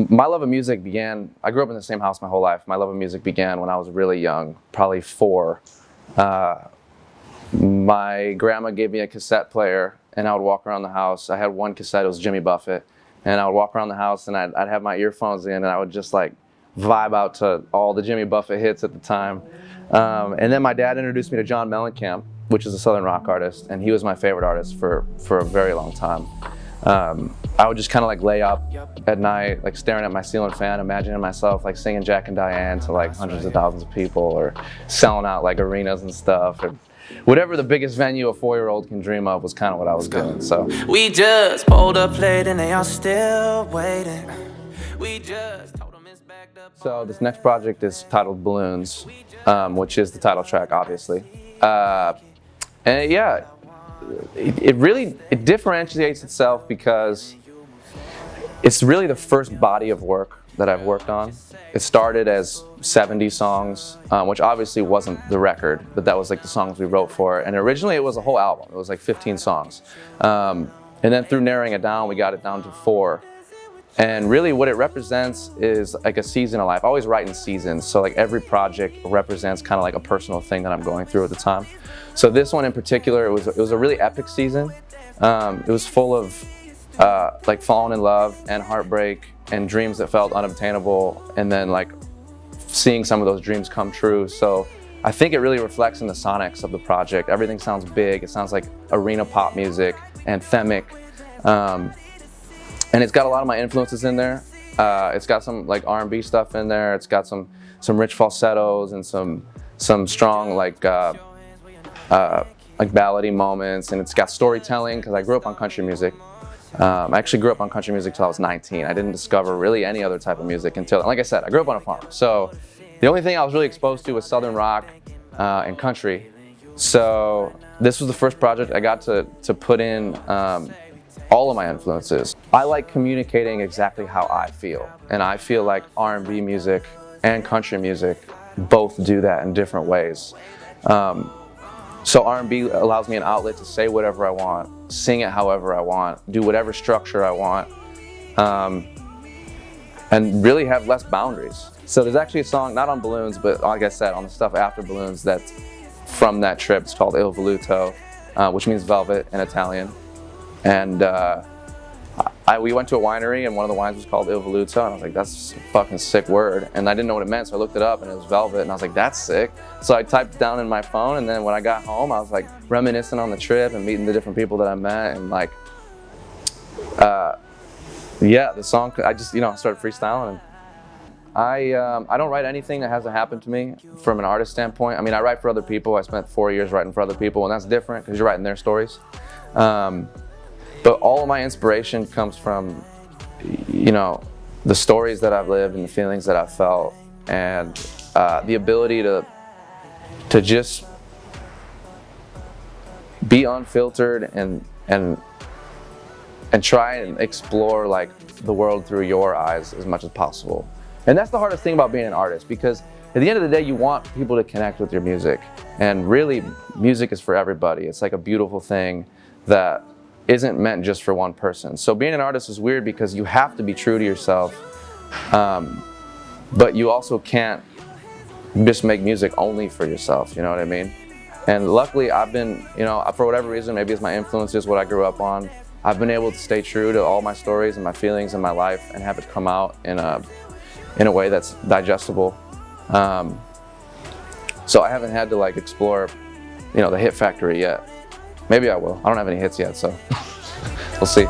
My love of music began, I grew up in the same house my whole life. My love of music began when I was really young, probably 4. My grandma gave me a cassette player, and I would walk around the house. I had one cassette, it was Jimmy Buffett, and I would walk around the house and I'd have my earphones in, and I would just like vibe out to all the Jimmy Buffett hits at the time. And then my dad introduced me to John Mellencamp, which is a Southern rock artist, and he was my favorite artist for a very long time. I would just kind of like lay up at night, like staring at my ceiling fan, imagining myself like singing Jack and Diane to like hundreds of thousands of people, or selling out like arenas and stuff. Or whatever the biggest venue a 4-year-old can dream of was kind of what I was doing. So we just pulled up late and they are still waiting. We just told them it's backed up. So this next project is titled Balloons, which is the title track, obviously. And yeah, it differentiates itself because it's really the first body of work that I've worked on. It started as 70 songs, which obviously wasn't the record, but that was like the songs we wrote for it. And originally it was a whole album. It was like 15 songs. And then through narrowing it down, we got it down to 4. And really what it represents is like a season of life. I always write in seasons, so like every project represents kind of like a personal thing that I'm going through at the time. So this one in particular, it was a really epic season. It was full of like falling in love and heartbreak and dreams that felt unobtainable, and then like seeing some of those dreams come true. So I think it really reflects in the sonics of the project. Everything sounds big. It sounds like arena pop music, anthemic. And it's got a lot of my influences in there. It's got some like R&B stuff in there. It's got some rich falsettos and some strong like ballady moments, and it's got storytelling because I grew up on country music. I actually grew up on country music till I was 19. I didn't discover really any other type of music until, like I said, I grew up on a farm. So the only thing I was really exposed to was Southern rock and country. So this was the first project I got to put in all of my influences. I like communicating exactly how I feel, and I feel like R&B music and country music both do that in different ways. So R&B allows me an outlet to say whatever I want, sing it however I want, do whatever structure I want, and really have less boundaries. So there's actually a song, not on Balloons, but like I said, on the stuff after Balloons that's from that trip. It's called Il Voluto, which means velvet in Italian. And we went to a winery, and one of the wines was called Il Voluto, and I was like, that's a fucking sick word. And I didn't know what it meant, so I looked it up, and it was velvet, and I was like, that's sick. So I typed it down in my phone, and then when I got home, I was like reminiscing on the trip and meeting the different people that I met, and like, yeah, the song, I just, started freestyling. And I don't write anything that hasn't happened to me from an artist standpoint. I mean, I write for other people. I spent 4 years writing for other people, and that's different because you're writing their stories. But all of my inspiration comes from, the stories that I've lived and the feelings that I've felt, and the ability to just be unfiltered and try and explore like the world through your eyes as much as possible. And that's the hardest thing about being an artist, because at the end of the day, you want people to connect with your music, and really, music is for everybody. It's like a beautiful thing that isn't meant just for one person. So being an artist is weird because you have to be true to yourself, but you also can't just make music only for yourself, you know what I mean? And luckily I've been, for whatever reason, maybe it's my influences, what I grew up on, I've been able to stay true to all my stories and my feelings in my life and have it come out in a way that's digestible. So I haven't had to like explore, the hit factory yet. Maybe I will. I don't have any hits yet, so we'll see.